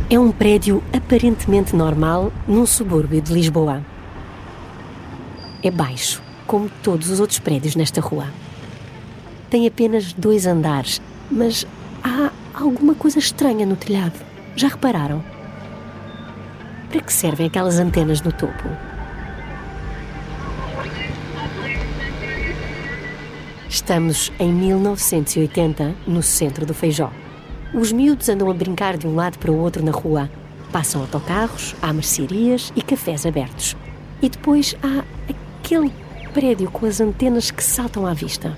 É um prédio aparentemente normal num subúrbio de Lisboa. É baixo, como todos os outros prédios nesta rua. Tem apenas 2 andares, mas há alguma coisa estranha no telhado. Já repararam? Para que servem aquelas antenas no topo? Estamos em 1980, no centro do Feijó. Os miúdos andam a brincar de um lado para o outro na rua. Passam autocarros, há mercearias e cafés abertos. E depois há aquele prédio com as antenas que saltam à vista.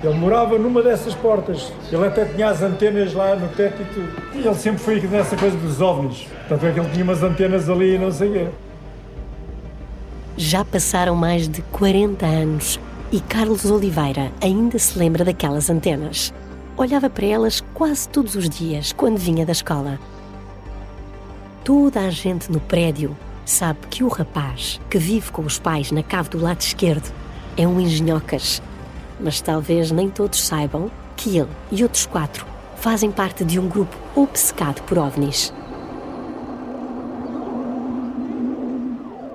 Ele morava numa dessas portas. Ele até tinha as antenas lá no teto e tudo. E ele sempre foi nessa coisa dos OVNIs. Tanto é que ele tinha umas antenas ali e não sei o quê. Já passaram mais de 40 anos e Carlos Oliveira ainda se lembra daquelas antenas. Olhava para elas quase todos os dias, quando vinha da escola. Toda a gente no prédio sabe que o rapaz que vive com os pais na cave do lado esquerdo é um engenhocas. Mas talvez nem todos saibam que ele e outros 4 fazem parte de um grupo obcecado por OVNIs.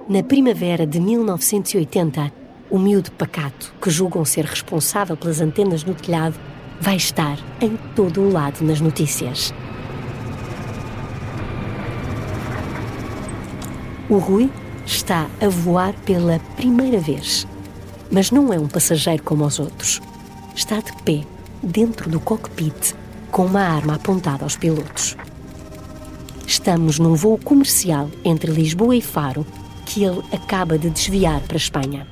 Na primavera de 1980, o miúdo pacato, que julgam ser responsável pelas antenas no telhado, vai estar em todo o lado nas notícias. O Rui está a voar pela primeira vez. Mas não é um passageiro como os outros. Está de pé, dentro do cockpit, com uma arma apontada aos pilotos. Estamos num voo comercial entre Lisboa e Faro, que ele acaba de desviar para a Espanha.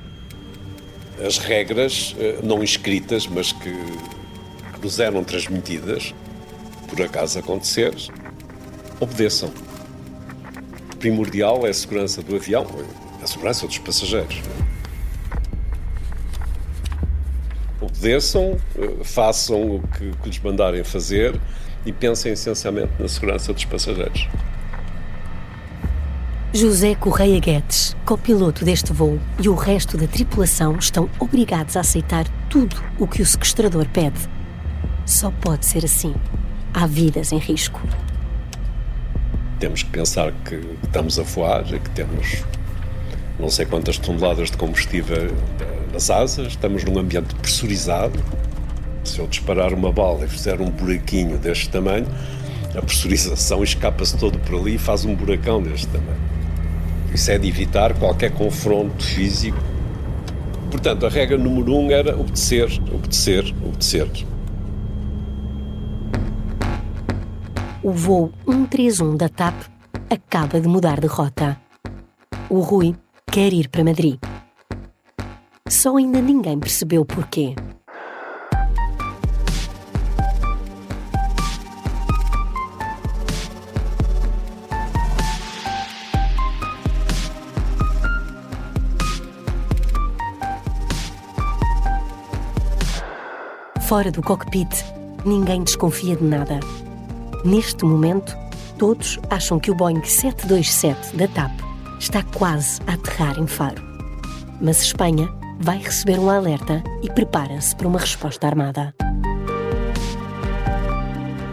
As regras não escritas, mas que nos eram transmitidas, por acaso acontecer, obedeçam. O primordial é a segurança do avião, a segurança dos passageiros. Obedeçam, façam o que lhes mandarem fazer e pensem essencialmente na segurança dos passageiros. José Correia Guedes, copiloto deste voo, e o resto da tripulação estão obrigados a aceitar tudo o que o sequestrador pede. Só pode ser assim. Há vidas em risco. Temos que pensar que estamos a voar, que temos não sei quantas toneladas de combustível nas asas, estamos num ambiente pressurizado. Se eu disparar uma bala e fizer um buraquinho deste tamanho, a pressurização escapa-se todo por ali e faz um buracão deste tamanho. Isso é de evitar qualquer confronto físico. Portanto, a regra número 1 era obedecer, obedecer, obedecer. O voo 131 da TAP acaba de mudar de rota. O Rui quer ir para Madrid. Só ainda ninguém percebeu porquê. Fora do cockpit, ninguém desconfia de nada. Neste momento, todos acham que o Boeing 727 da TAP está quase a aterrar em Faro. Mas Espanha vai receber um alerta e prepara-se para uma resposta armada.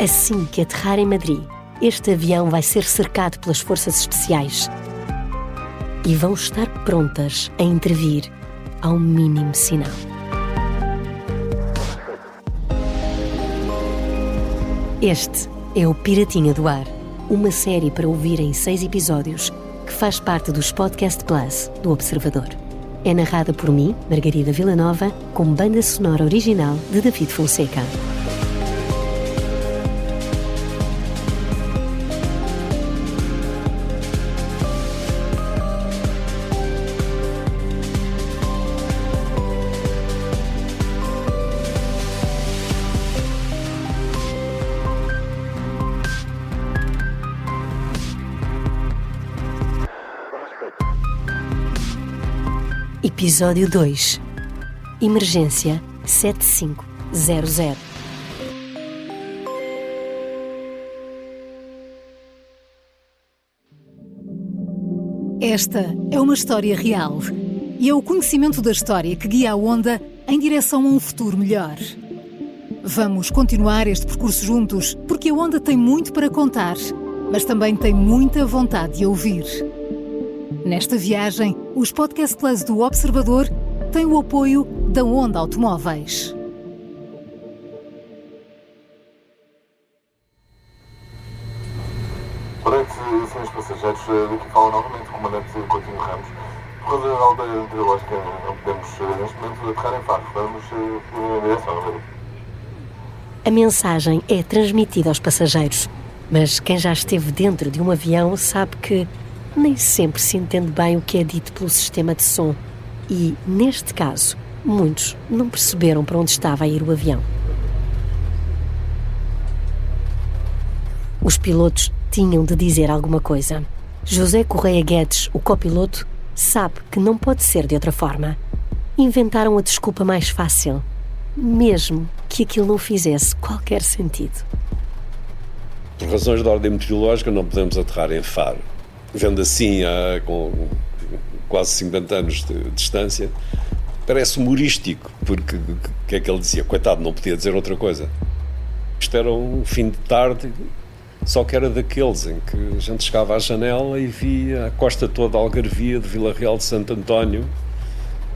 Assim que aterrar em Madrid, este avião vai ser cercado pelas forças especiais e vão estar prontas a intervir ao mínimo sinal. Este é o Piratinha do Ar, uma série para ouvir em 6 episódios que faz parte dos Podcast Plus do Observador. É narrada por mim, Margarida Villanova, com banda sonora original de David Fonseca. Episódio 2. Emergência 7500. Esta é uma história real e é o conhecimento da história que guia a Onda em direção a um futuro melhor. Vamos continuar este percurso juntos porque a Onda tem muito para contar mas também tem muita vontade de ouvir. Nesta viagem, os Podcast Plus do Observador têm o apoio da Onda Automóveis. Durante senhores passageiros, daqui fala novamente o comandante Coutinho Ramos. Por causa da alta meteorológica, não podemos neste momento aterrar em Faro. Vamos em direção. A mensagem é transmitida aos passageiros, mas quem já esteve dentro de um avião sabe que nem sempre se entende bem o que é dito pelo sistema de som e, neste caso, muitos não perceberam para onde estava a ir o avião. Os pilotos tinham de dizer alguma coisa. José Correia Guedes, o copiloto, sabe que não pode ser de outra forma. Inventaram a desculpa mais fácil, mesmo que aquilo não fizesse qualquer sentido. Por razões de ordem meteorológica não podemos aterrar em Faro. Vendo assim, com quase 50 anos de distância, parece humorístico, porque o que é que ele dizia? Coitado, não podia dizer outra coisa. Isto era um fim de tarde, só que era daqueles em que a gente chegava à janela e via a costa toda a Algarvia, de Vila Real de Santo António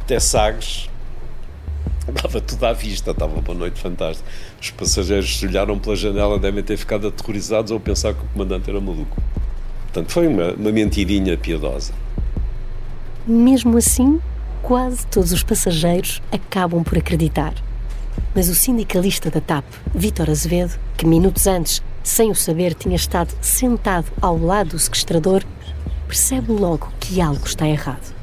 até Sagres. Dava tudo à vista, estava uma noite fantástica. Os passageiros se olharam pela janela, devem ter ficado aterrorizados ou pensar que o comandante era maluco. Portanto, foi uma mentirinha piedosa. Mesmo assim, quase todos os passageiros acabam por acreditar. Mas o sindicalista da TAP, Vítor Azevedo, que minutos antes, sem o saber, tinha estado sentado ao lado do sequestrador, percebe logo que algo está errado.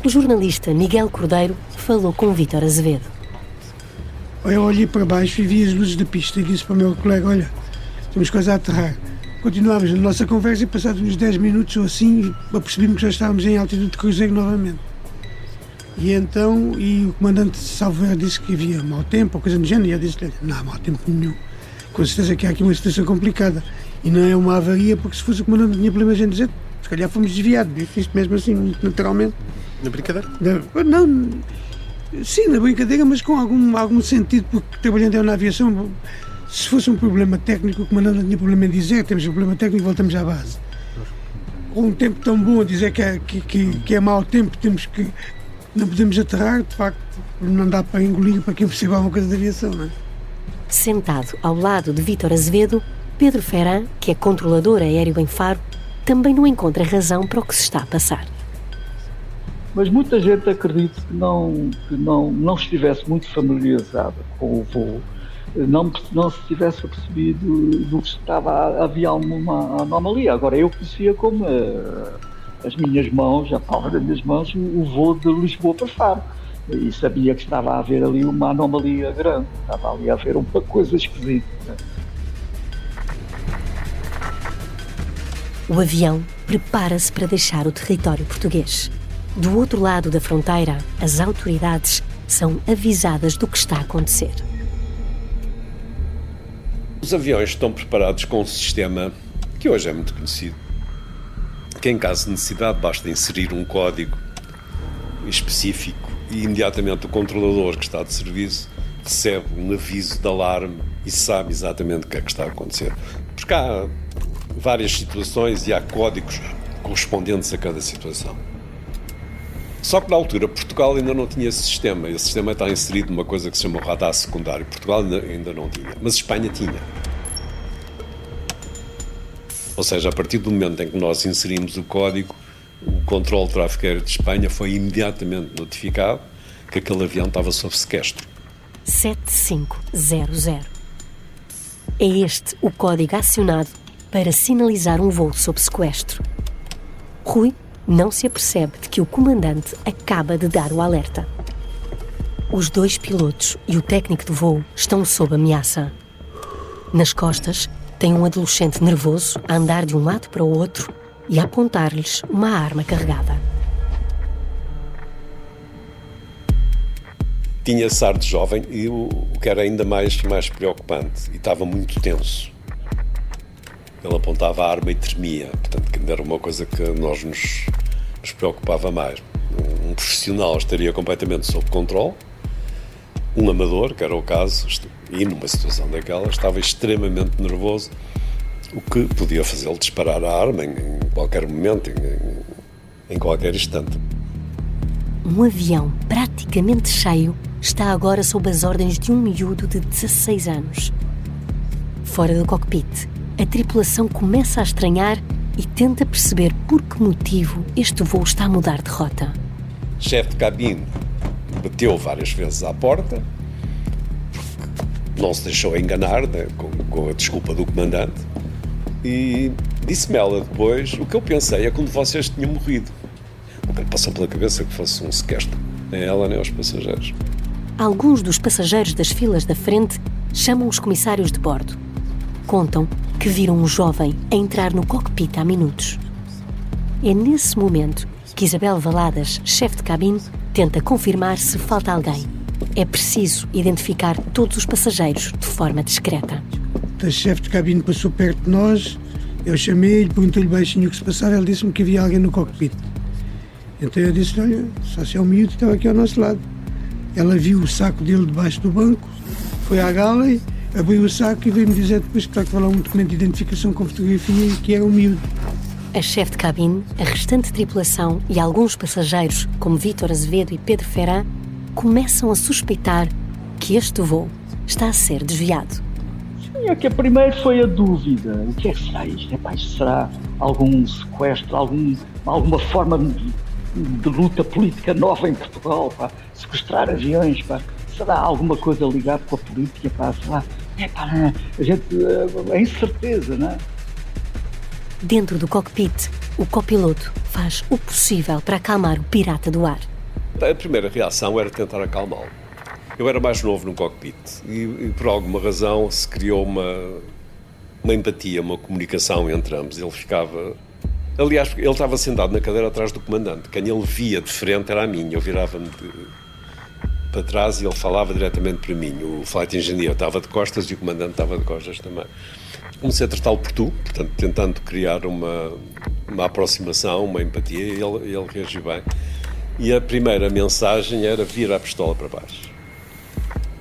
O jornalista Miguel Cordeiro falou com Vítor Azevedo. Eu olhei para baixo e vi as luzes da pista e disse para o meu colega, olha, temos coisa a aterrar. Continuámos a nossa conversa e passados uns 10 minutos ou assim, apercebi-me que já estávamos em altitude de cruzeiro novamente. E então, o comandante Salver disse que havia mau tempo, ou coisa do género, e eu disse-lhe, não há mau tempo nenhum. Com certeza que há aqui uma situação complicada. E não é uma avaria, porque se fosse o comandante não tinha problemas em dizer, se calhar fomos desviados, isto mesmo assim, muito naturalmente. Na brincadeira? Não, sim, na brincadeira, mas com algum sentido, porque trabalhando na aviação, se fosse um problema técnico, o comandante não tinha problema em dizer, temos um problema técnico, voltamos à base. Com um tempo tão bom a dizer que é mau tempo, temos que não podemos aterrar, de facto, não dá para engolir para quem perceba alguma coisa da aviação, não é? Sentado ao lado de Vítor Azevedo, Pedro Ferran, que é controlador aéreo em Faro, também não encontra razão para o que se está a passar. Mas muita gente acredita que não estivesse muito familiarizada com o voo, não se tivesse percebido do que havia uma anomalia. Agora, eu conhecia como as minhas mãos, a palma das minhas mãos, o voo de Lisboa para Faro. E sabia que estava a haver ali uma anomalia grande, estava ali a haver uma coisa esquisita. O avião prepara-se para deixar o território português. Do outro lado da fronteira, as autoridades são avisadas do que está a acontecer. Os aviões estão preparados com um sistema que hoje é muito conhecido, que em caso de necessidade basta inserir um código específico e imediatamente o controlador que está de serviço recebe um aviso de alarme e sabe exatamente o que é que está a acontecer. Porque há várias situações e há códigos correspondentes a cada situação. Só que na altura Portugal ainda não tinha esse sistema. Esse sistema está inserido numa coisa que se chama radar secundário. Portugal ainda não tinha, mas Espanha tinha. Ou seja, a partir do momento em que nós inserimos o código, o controle de tráfego aéreo de Espanha foi imediatamente notificado que aquele avião estava sob sequestro. 7500. É este o código acionado para sinalizar um voo sob sequestro. Rui não se apercebe de que o comandante acaba de dar o alerta. Os dois pilotos e o técnico do voo estão sob ameaça. Nas costas, tem um adolescente nervoso a andar de um lado para o outro e a apontar-lhes uma arma carregada. Tinha SAR de jovem e o que era ainda mais preocupante, e estava muito tenso. Ele apontava a arma e tremia, portanto, que ainda era uma coisa que nós nos preocupava mais. Um profissional estaria completamente sob controle, um amador, que era o caso, e numa situação daquela, estava extremamente nervoso. o que podia fazê-lo disparar a arma em qualquer momento, em qualquer instante. Um avião praticamente cheio está agora sob as ordens de um miúdo de 16 anos. Fora do cockpit, a tripulação começa a estranhar e tenta perceber por que motivo este voo está a mudar de rota. Chefe de cabine bateu várias vezes à porta, não se deixou enganar, né, com a desculpa do comandante, e disse-me ela depois: o que eu pensei é quando vocês tinham morrido. O que lhe passou pela cabeça que fosse um sequestro, nem ela nem os passageiros. Alguns dos passageiros das filas da frente chamam os comissários de bordo. Contam que viram um jovem a entrar no cockpit há minutos. É nesse momento que Isabel Valadas, chefe de cabine, tenta confirmar se falta alguém. É preciso identificar todos os passageiros de forma discreta. O chefe de cabine passou perto de nós, eu chamei-lhe, perguntei-lhe baixinho o que se passava, ele disse-me que havia alguém no cockpit. Então eu disse: olha, só se é um miúdo que estava aqui ao nosso lado. Ela viu o saco dele debaixo do banco, foi à gala, abriu o saco e veio-me dizer depois que estava lá um documento de identificação com fotografia e que era um miúdo. A chefe de cabine, a restante tripulação e alguns passageiros, como Vítor Azevedo e Pedro Ferran, começam a suspeitar que este voo está a ser desviado. É que a primeiro foi a dúvida. O que é que será isto? Isto será algum sequestro, alguma forma de luta política nova em Portugal, pá? Sequestrar aviões, pá? Será alguma coisa ligada com a política, pá? Será? A gente é incerteza, não é? Dentro do cockpit, o copiloto faz o possível para acalmar o pirata do ar. A primeira reação era tentar acalmá-lo. Eu era mais novo no cockpit e por alguma razão se criou uma empatia, uma comunicação entre ambos. Ele ficava... Aliás, ele estava sentado na cadeira atrás do comandante. Quem ele via de frente era a mim. Eu virava-me para trás e ele falava diretamente para mim. O flight engineer estava de costas e o comandante estava de costas também. Comecei a tratá-lo por tu, portanto, tentando criar uma aproximação, uma empatia, e ele reagiu bem. E a primeira mensagem era: vira a pistola para baixo.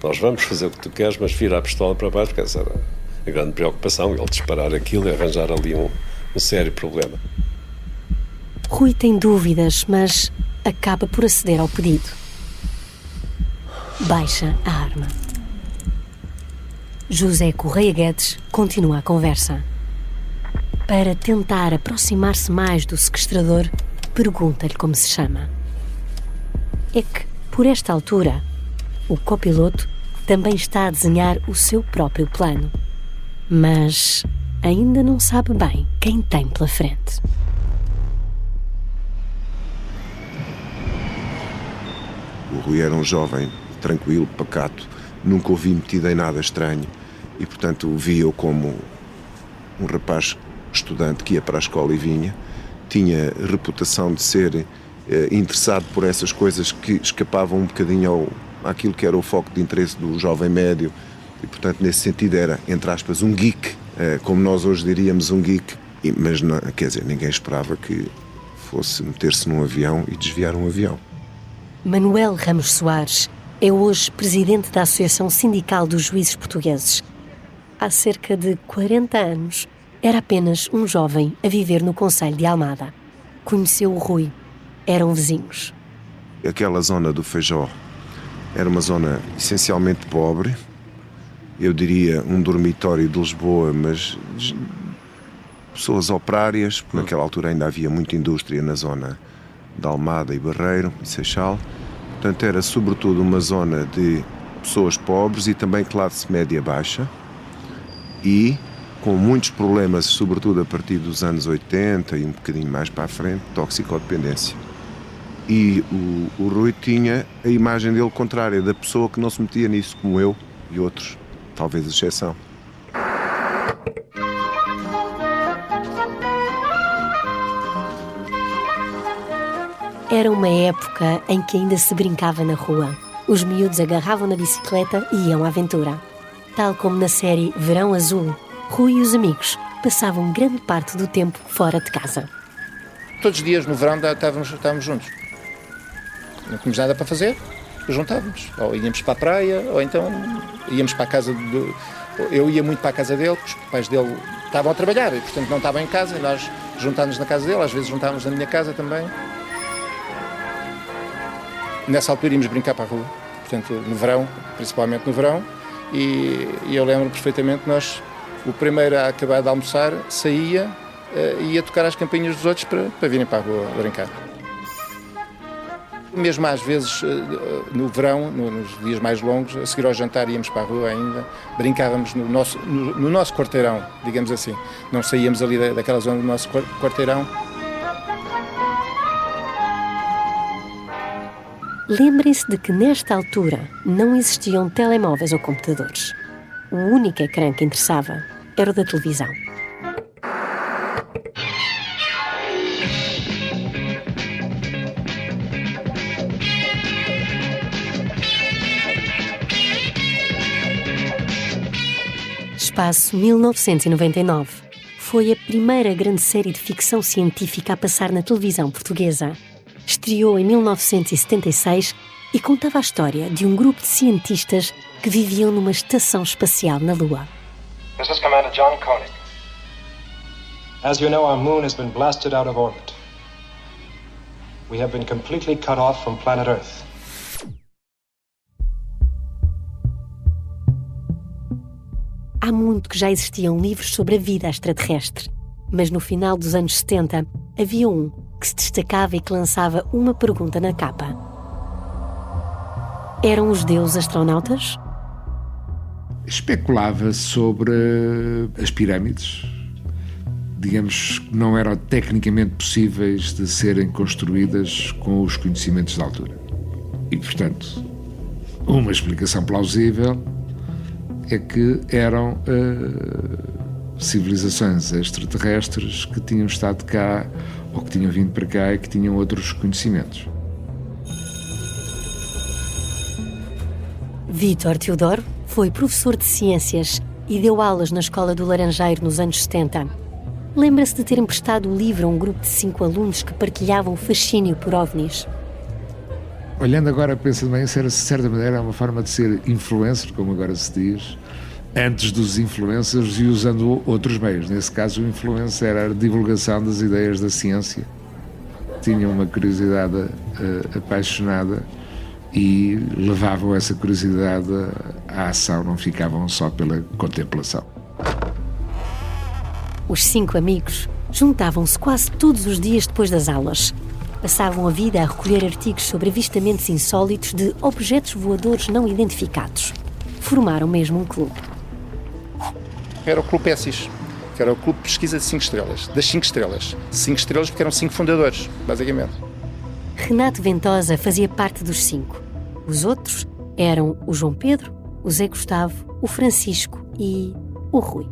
Nós vamos fazer o que tu queres, mas vira a pistola para baixo, porque essa era a grande preocupação, ele disparar aquilo e arranjar ali um sério problema. Rui tem dúvidas, mas acaba por aceder ao pedido. Baixa a arma. José Correia Guedes continua a conversa. Para tentar aproximar-se mais do sequestrador, pergunta-lhe como se chama. É que, por esta altura, o copiloto também está a desenhar o seu próprio plano. Mas ainda não sabe bem quem tem pela frente. O Rui era um jovem tranquilo, pacato, nunca o vi metido em nada estranho e, portanto, o via-o como um rapaz estudante que ia para a escola e vinha. Tinha reputação de ser interessado por essas coisas que escapavam um bocadinho àquilo que era o foco de interesse do jovem médio e, portanto, nesse sentido era, entre aspas, um geek, como nós hoje diríamos, um geek. Mas, não, quer dizer, ninguém esperava que fosse meter-se num avião e desviar um avião. Manuel Ramos Soares é hoje presidente da Associação Sindical dos Juízes Portugueses. Há cerca de 40 anos, era apenas um jovem a viver no concelho de Almada. Conheceu o Rui. Eram vizinhos. Aquela zona do Feijó era uma zona essencialmente pobre. Eu diria um dormitório de Lisboa, mas pessoas operárias, porque naquela altura ainda havia muita indústria na zona de Almada e Barreiro e Seixal. Portanto, era sobretudo uma zona de pessoas pobres e também classe média baixa e com muitos problemas, sobretudo a partir dos anos 80 e um bocadinho mais para a frente, toxicodependência. E o Rui tinha a imagem dele contrária, da pessoa que não se metia nisso, como eu e outros, talvez exceção. Era uma época em que ainda se brincava na rua. Os miúdos agarravam na bicicleta e iam à aventura. Tal como na série Verão Azul, Rui e os amigos passavam grande parte do tempo fora de casa. Todos os dias no verão estávamos juntos. Não tínhamos nada para fazer, juntávamos. Ou íamos para a praia, ou então íamos para a casa Eu ia muito para a casa dele, porque os pais dele estavam a trabalhar e, portanto, não estavam em casa. Nós juntámos na casa dele, às vezes juntávamos na minha casa também. Nessa altura íamos brincar para a rua, portanto, no verão, principalmente no verão, e eu lembro perfeitamente, o primeiro a acabar de almoçar, saía e ia tocar as campainhas dos outros para virem para a rua brincar. Mesmo às vezes, no verão, nos dias mais longos, a seguir ao jantar íamos para a rua ainda, brincávamos no nosso quarteirão, digamos assim. Não saíamos ali daquela zona do nosso quarteirão. Lembrem-se de que nesta altura não existiam telemóveis ou computadores. O único ecrã que interessava era o da televisão. Espaço 1999 foi a primeira grande série de ficção científica a passar na televisão portuguesa. Estreou em 1976 e contava a história de um grupo de cientistas que viviam numa estação espacial na Lua. This is Commander John Koenig. As you know, our moon has been blasted out of orbit. We have been completely cut off from planet Earth. Há muito que já existiam livros sobre a vida extraterrestre, mas no final dos anos 70 havia um que se destacava e que lançava uma pergunta na capa. Eram os deuses astronautas? Especulava sobre as pirâmides. Digamos que não eram tecnicamente possíveis de serem construídas com os conhecimentos da altura. E, portanto, uma explicação plausível é que eram civilizações extraterrestres que tinham estado cá ou que tinham vindo para cá e que tinham outros conhecimentos. Vítor Teodoro foi professor de ciências e deu aulas na Escola do Laranjeiro nos anos 70. Lembra-se de ter emprestado o livro a um grupo de 5 alunos que partilhavam o fascínio por OVNIs. Olhando agora, penso bem, isso era, de certa maneira, uma forma de ser influencer, como agora se diz, antes dos influencers e usando outros meios. Nesse caso, o influencer era a divulgação das ideias da ciência. Tinham uma curiosidade apaixonada e levavam essa curiosidade à ação, não ficavam só pela contemplação. Os 5 amigos juntavam-se quase todos os dias depois das aulas. Passavam a vida a recolher artigos sobre avistamentos insólitos de objetos voadores não identificados. Formaram mesmo um clube. Era o Clube PESSIS, que era o Clube de Pesquisa de 5 Estrelas, das 5 Estrelas. 5 estrelas porque eram 5 fundadores, basicamente. Renato Ventosa fazia parte dos 5. Os outros eram o João Pedro, o Zé Gustavo, o Francisco e o Rui.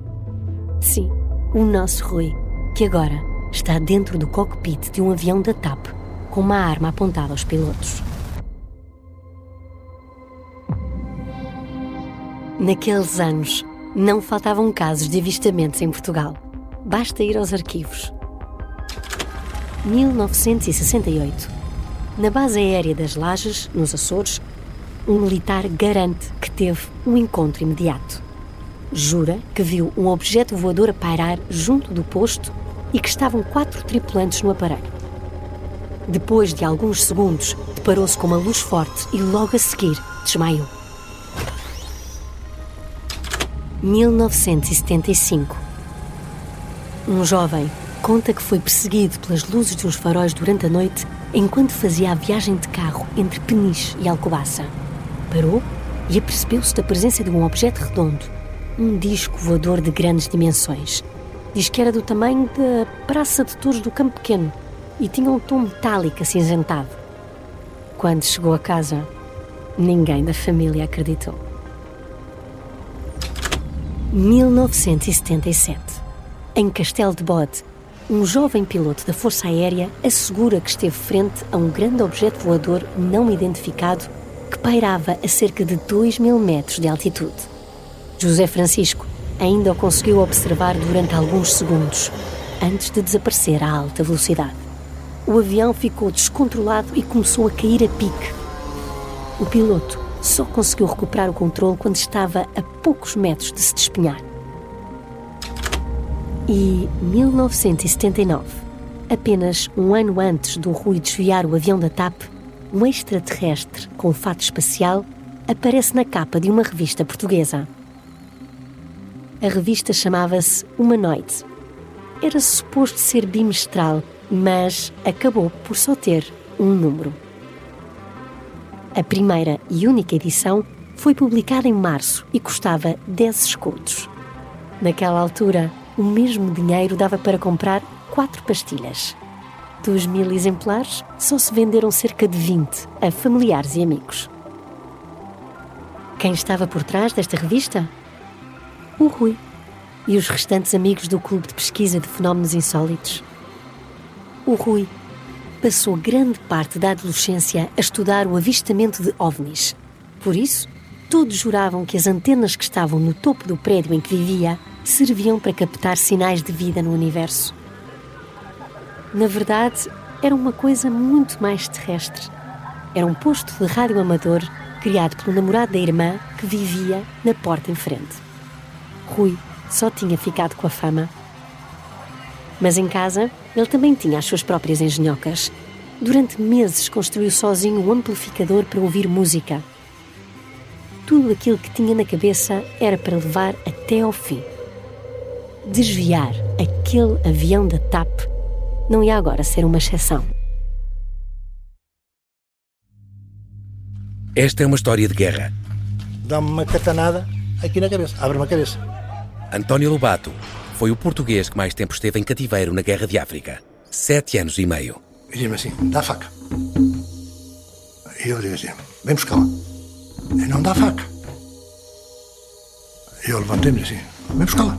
Sim, o nosso Rui, que agora está dentro do cockpit de um avião da TAP, com uma arma apontada aos pilotos. Naqueles anos, não faltavam casos de avistamentos em Portugal. Basta ir aos arquivos. 1968. Na base aérea das Lajes, nos Açores, um militar garante que teve um encontro imediato. Jura que viu um objeto voador a pairar junto do posto e que estavam 4 tripulantes no aparelho. Depois de alguns segundos, deparou-se com uma luz forte e logo a seguir desmaiou. 1975. Um jovem conta que foi perseguido pelas luzes dos faróis durante a noite enquanto fazia a viagem de carro entre Peniche e Alcobaça. Parou e apercebeu-se da presença de um objeto redondo, um disco voador de grandes dimensões. Diz que era do tamanho da Praça de Touros do Campo Pequeno e tinha um tom metálico acinzentado. Quando chegou a casa, ninguém da família acreditou. 1977. Em Castelo de Bode, um jovem piloto da Força Aérea assegura que esteve frente a um grande objeto voador não identificado que pairava a cerca de 2.000 metros de altitude. José Francisco ainda o conseguiu observar durante alguns segundos, antes de desaparecer a alta velocidade. O avião ficou descontrolado e começou a cair a pique. O piloto só conseguiu recuperar o controle quando estava a poucos metros de se despenhar. E 1979, apenas um ano antes do Rui desviar o avião da TAP, um extraterrestre com fato espacial aparece na capa de uma revista portuguesa. A revista chamava-se Humanoide. Era suposto ser bimestral, mas acabou por só ter um número. A primeira e única edição foi publicada em março e custava 10 escudos. Naquela altura, o mesmo dinheiro dava para comprar 4 pastilhas. Dos 1000 exemplares, só se venderam cerca de 20 a familiares e amigos. Quem estava por trás desta revista? O Rui e os restantes amigos do Clube de Pesquisa de Fenómenos Insólitos. O Rui passou grande parte da adolescência a estudar o avistamento de OVNIs. Por isso, todos juravam que as antenas que estavam no topo do prédio em que vivia serviam para captar sinais de vida no universo. Na verdade, era uma coisa muito mais terrestre. Era um posto de rádio amador criado pelo namorado da irmã que vivia na porta em frente. Rui só tinha ficado com a fama. Mas em casa, ele também tinha as suas próprias engenhocas. Durante meses construiu sozinho um amplificador para ouvir música. Tudo aquilo que tinha na cabeça era para levar até ao fim. Desviar aquele avião da TAP não ia agora ser uma exceção. Esta é uma história de guerra. Dá-me uma catanada aqui na cabeça. Abre-me a cabeça. António Lobato foi o português que mais tempo esteve em cativeiro na Guerra de África. 7 anos e meio. E diz-me assim, dá a faca. E eu digo assim, vem buscar-la. E não dá a faca. E eu levantei-me assim, vem buscar-la.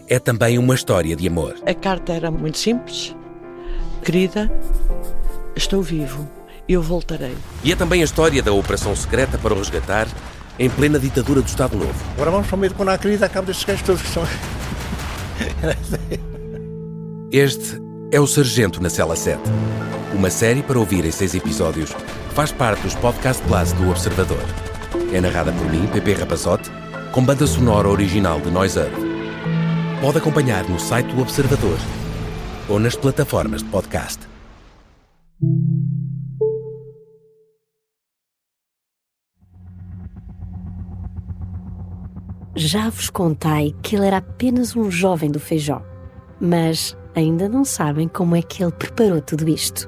É também uma história de amor. A carta era muito simples. Querida, estou vivo. Eu voltarei. E é também a história da operação secreta para o resgatar em plena ditadura do Estado Novo. Agora vamos para o meio de quando há querida, acabo destes gajos todos que são... Este é o Sargento na Cela 7. Uma série para ouvir em 6 episódios. Faz parte dos Podcast Plus do Observador. É narrada por mim, Pepe Rapazote, com banda sonora original de Noise Earth. Pode acompanhar no site do Observador ou nas plataformas de podcast. Já vos contei que ele era apenas um jovem do Feijó, mas ainda não sabem como é que ele preparou tudo isto.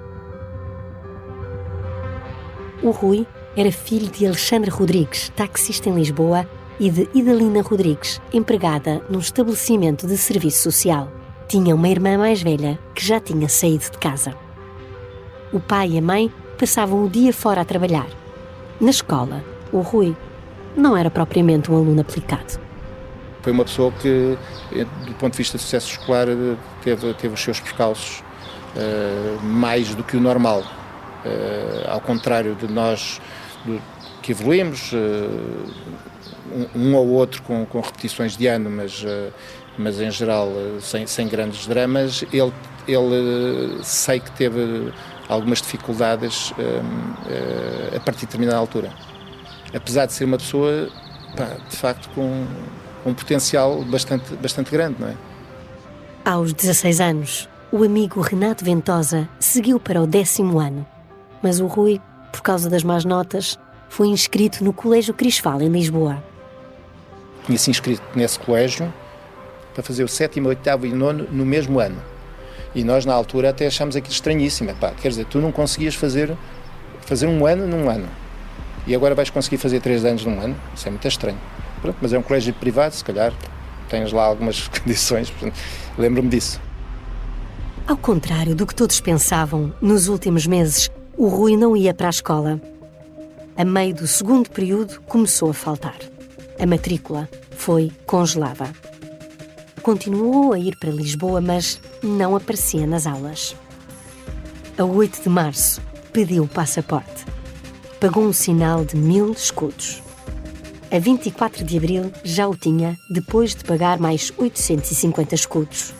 O Rui era filho de Alexandre Rodrigues, taxista em Lisboa, e de Idalina Rodrigues, empregada num estabelecimento de serviço social. Tinha uma irmã mais velha que já tinha saído de casa. O pai e a mãe passavam o dia fora a trabalhar. Na escola, o Rui não era propriamente um aluno aplicado. Foi uma pessoa que, do ponto de vista de sucesso escolar, teve os seus percalços mais do que o normal. Ao contrário de nós que evoluímos, um ou outro com repetições de ano, mas em geral sem grandes dramas, ele sei que teve algumas dificuldades a partir de determinada altura. Apesar de ser uma pessoa, de facto, com um potencial bastante grande, não é? Aos 16 anos, o amigo Renato Ventosa seguiu para o 10º ano, mas o Rui, por causa das más notas, foi inscrito no Colégio Crisfal, em Lisboa. Tinha-se inscrito nesse colégio para fazer o 7º, 8º e 9º no mesmo ano. E nós, na altura, até achámos aquilo estranhíssimo. Quer dizer, tu não conseguias fazer um ano num ano. E agora vais conseguir fazer 3 anos num ano? Isso é muito estranho. Pronto, mas é um colégio privado, se calhar tens lá algumas condições, portanto, lembro-me disso. Ao contrário do que todos pensavam, nos últimos meses, o Rui não ia para a escola. A meio do 2º período, começou a faltar. A matrícula foi congelada. Continuou a ir para Lisboa, mas não aparecia nas aulas. A 8 de março, pediu o passaporte. Pagou um sinal de 1000 escudos. A 24 de abril já o tinha, depois de pagar mais 850 escudos.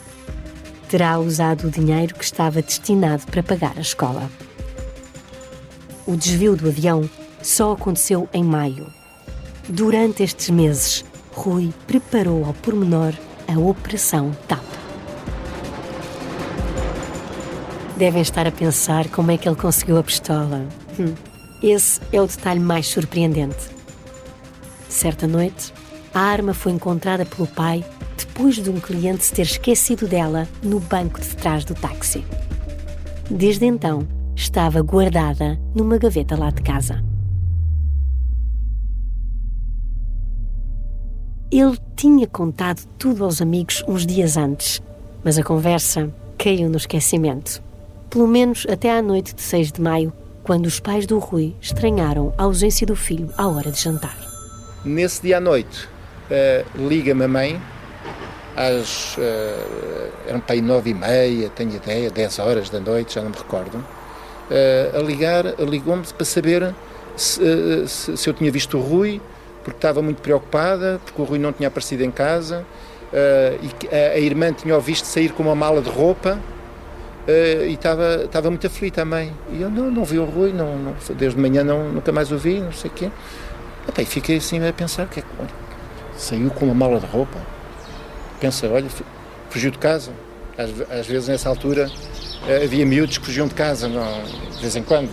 Terá usado o dinheiro que estava destinado para pagar a escola. O desvio do avião só aconteceu em maio, Durante estes meses, Rui preparou ao pormenor a Operação TAP. Devem estar a pensar como é que ele conseguiu a pistola. Esse é o detalhe mais surpreendente. Certa noite, a arma foi encontrada pelo pai depois de um cliente se ter esquecido dela no banco de trás do táxi. Desde então, estava guardada numa gaveta lá de casa. Ele tinha contado tudo aos amigos uns dias antes, mas a conversa caiu no esquecimento. Pelo menos até à noite de 6 de maio, quando os pais do Rui estranharam a ausência do filho à hora de jantar. Nesse dia à noite, liga-me a mãe, eram para aí 9h30, tenho ideia, 10 horas da noite, já não me recordo, ligou-me para saber se eu tinha visto o Rui, porque estava muito preocupada, porque o Rui não tinha aparecido em casa, e a irmã tinha-o visto sair com uma mala de roupa, e estava muito aflita a mãe. E eu não vi o Rui, desde de manhã nunca mais o vi, não sei o quê. E fiquei assim a pensar, saiu com uma mala de roupa? Pensa, olha, fugiu de casa. Às vezes, nessa altura, havia miúdos que fugiam de casa, de vez em quando.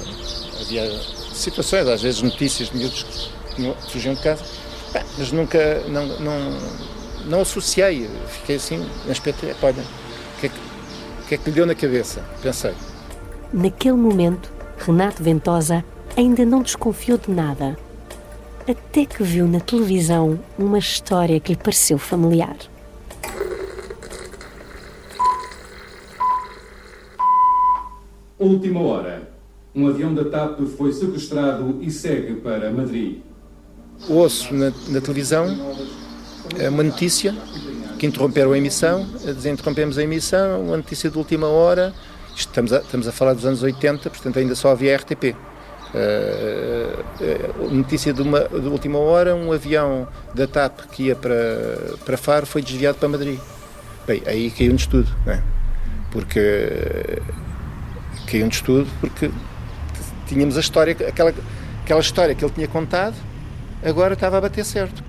Havia situações, às vezes notícias de miúdos que fugiam de casa. Mas nunca, não associei. Fiquei assim, na expectativa, olha, o que é que lhe deu na cabeça? Pensei. Naquele momento, Renato Ventosa ainda não desconfiou de nada, até que viu na televisão uma história que lhe pareceu familiar. Última hora. Um avião da TAP foi sequestrado e segue para Madrid. Ouço na televisão uma notícia que interromperam a emissão, interrompemos a emissão, uma notícia de última hora. Estamos a falar dos anos 80, portanto ainda só havia RTP. Notícia de última hora, um avião da TAP que ia para Faro foi desviado para Madrid. Bem, aí caiu-nos tudo, não é? Caiu-nos tudo porque tínhamos a história, aquela história que ele tinha contado, agora estava a bater certo.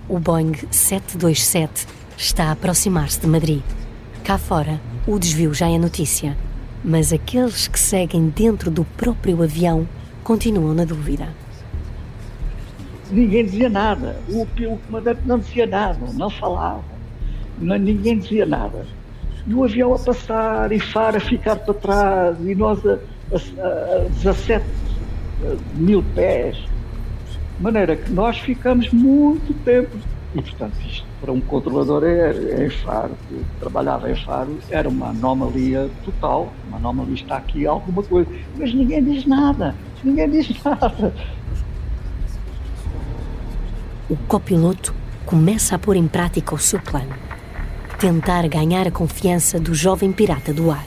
O Boeing 727 está a aproximar-se de Madrid. Cá fora, o desvio já é notícia, mas aqueles que seguem dentro do próprio avião continuam na dúvida. Ninguém dizia nada. O comandante não dizia nada, não falava. Ninguém dizia nada. E o avião a passar e Faro a ficar para trás e nós a 17 mil pés. De maneira que nós ficamos muito tempo. E, portanto, isto para um controlador em Faro, que trabalhava em Faro, era uma anomalia total. Uma anomalia, está aqui alguma coisa. Mas ninguém diz nada. Ninguém diz nada. O copiloto começa a pôr em prática o seu plano. Tentar ganhar a confiança do jovem pirata do ar.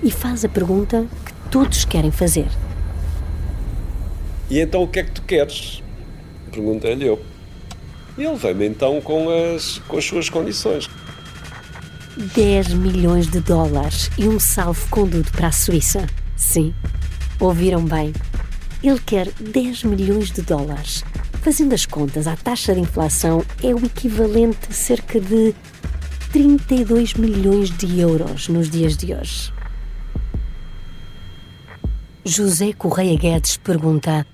E faz a pergunta que todos querem fazer. E então o que é que tu queres? Perguntei-lhe eu. E ele veio-me então com as suas condições. 10 milhões de dólares e um salvo-conduto para a Suíça. Sim, ouviram bem. Ele quer 10 milhões de dólares. Fazendo as contas, a taxa de inflação é o equivalente a cerca de 32 milhões de euros nos dias de hoje. José Correia Guedes pergunta: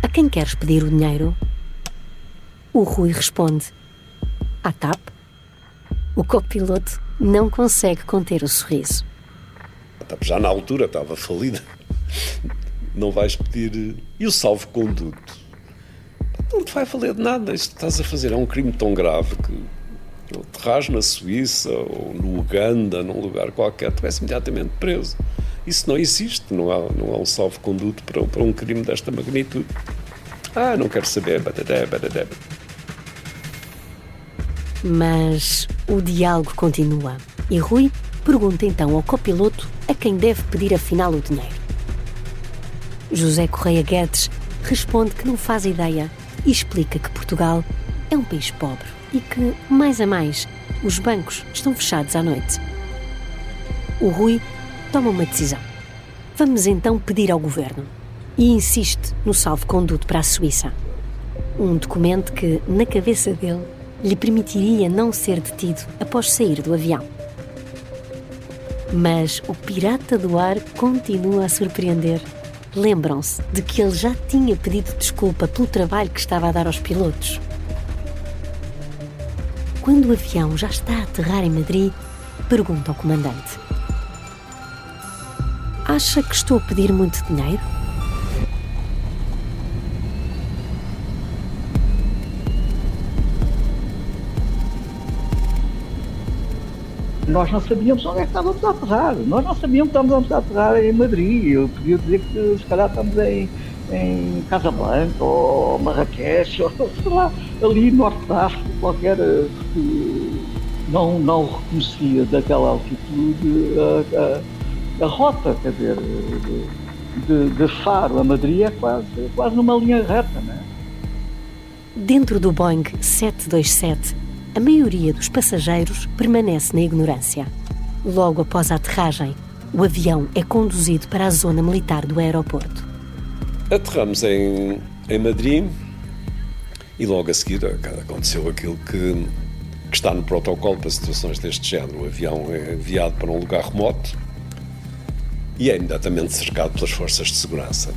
a quem queres pedir o dinheiro? O Rui responde: à TAP. O copiloto não consegue conter o sorriso. A TAP já na altura estava falida. Não vais pedir... E o salvo-conduto? Não te vai valer de nada. Isto que estás a fazer é um crime tão grave que ou terras na Suíça ou no Uganda, num lugar qualquer, tu és imediatamente preso. Isso não existe. Não há um salvo-conduto para um crime desta magnitude. Não quero saber. Badadé. Mas o diálogo continua e Rui pergunta então ao copiloto a quem deve pedir afinal o dinheiro. José Correia Guedes responde que não faz ideia e explica que Portugal é um país pobre e que, mais a mais, os bancos estão fechados à noite. O Rui toma uma decisão. Vamos então pedir ao governo. e insiste no salvo-conduto para a Suíça. Um documento que, na cabeça dele, lhe permitiria não ser detido após sair do avião. Mas o pirata do ar continua a surpreender. Lembram-se de que ele já tinha pedido desculpa pelo trabalho que estava a dar aos pilotos. Quando o avião já está a aterrar em Madrid, pergunta ao comandante: acha que estou a pedir muito dinheiro? Nós não sabíamos onde é que estávamos a aterrar. Nós não sabíamos que estávamos a aterrar em Madrid. Eu podia dizer que se calhar estamos em Casablanca ou Marrakech, ou sei lá, ali no norte da África, qualquer, não reconhecia daquela altitude a rota, quer dizer, de Faro a Madrid é quase numa linha reta, não é? Dentro do Boeing 727, a maioria dos passageiros permanece na ignorância. Logo após a aterragem, o avião é conduzido para a zona militar do aeroporto. Aterramos em Madrid e logo a seguir aconteceu aquilo que está no protocolo para situações deste género. O avião é enviado para um lugar remoto e é imediatamente cercado pelas forças de segurança.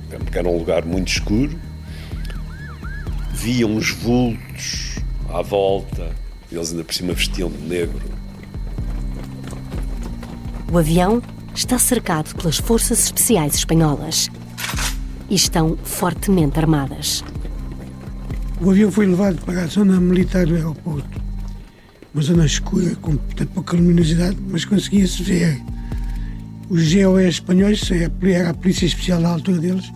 Porque era um lugar muito escuro, via uns vultos à volta, eles ainda por cima vestiam de negro. O avião está cercado pelas forças especiais espanholas e estão fortemente armadas. O avião foi levado para a zona militar do aeroporto, uma zona escura, com pouca luminosidade, mas conseguia-se ver os GOE espanhóis, era a polícia especial da altura deles,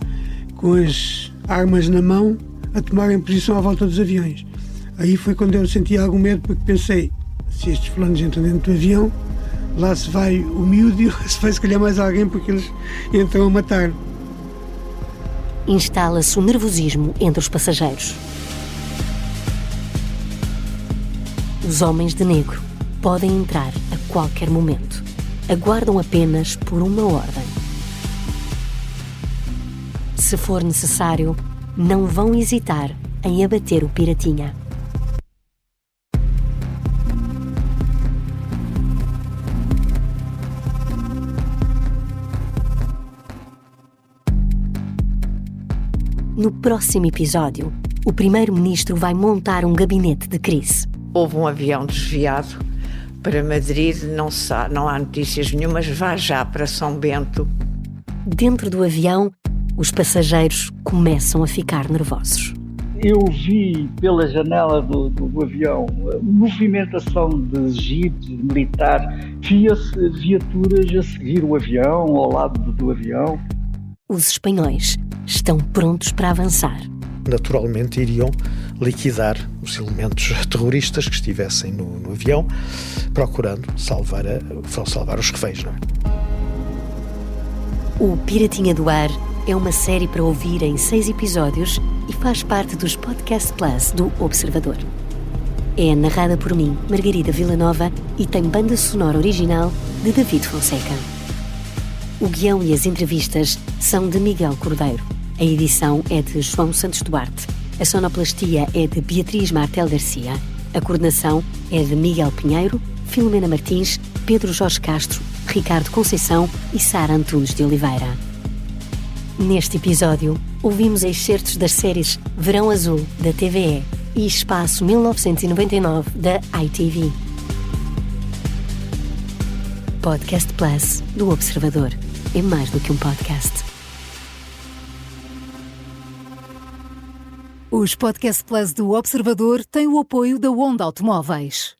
com as armas na mão, a tomarem posição à volta dos aviões. Aí foi quando eu senti algum medo, porque pensei, se estes fulanos entram dentro do avião, lá se vai o miúdo e se vai se calhar mais alguém, porque eles entram a matar. Instala-se o nervosismo entre os passageiros. Os homens de negro podem entrar a qualquer momento. Aguardam apenas por uma ordem. Se for necessário, não vão hesitar em abater o piratinha. No próximo episódio, o primeiro-ministro vai montar um gabinete de crise. Houve um avião desviado para Madrid, não há notícias nenhumas, vá já para São Bento. Dentro do avião, os passageiros começam a ficar nervosos. Eu vi pela janela do avião movimentação de jipes militar, via-se viaturas a seguir o avião, ao lado do avião. Os espanhóis estão prontos para avançar. Naturalmente iriam liquidar os elementos terroristas que estivessem no avião, procurando salvar os reféns, não é? O Piratinha do Ar é uma série para ouvir em 6 episódios e faz parte dos Podcast Plus do Observador. É narrada por mim, Margarida Villanova, e tem banda sonora original de David Fonseca. O guião e as entrevistas são de Miguel Cordeiro. A edição é de João Santos Duarte. A sonoplastia é de Beatriz Martel Garcia. A coordenação é de Miguel Pinheiro, Filomena Martins, Pedro Jorge Castro, Ricardo Conceição e Sara Antunes de Oliveira. Neste episódio, ouvimos excertos das séries Verão Azul, da TVE, e Espaço 1999, da ITV. Podcast Plus, do Observador. É mais do que um podcast. Os Podcast Plus do Observador têm o apoio da Onda Automóveis.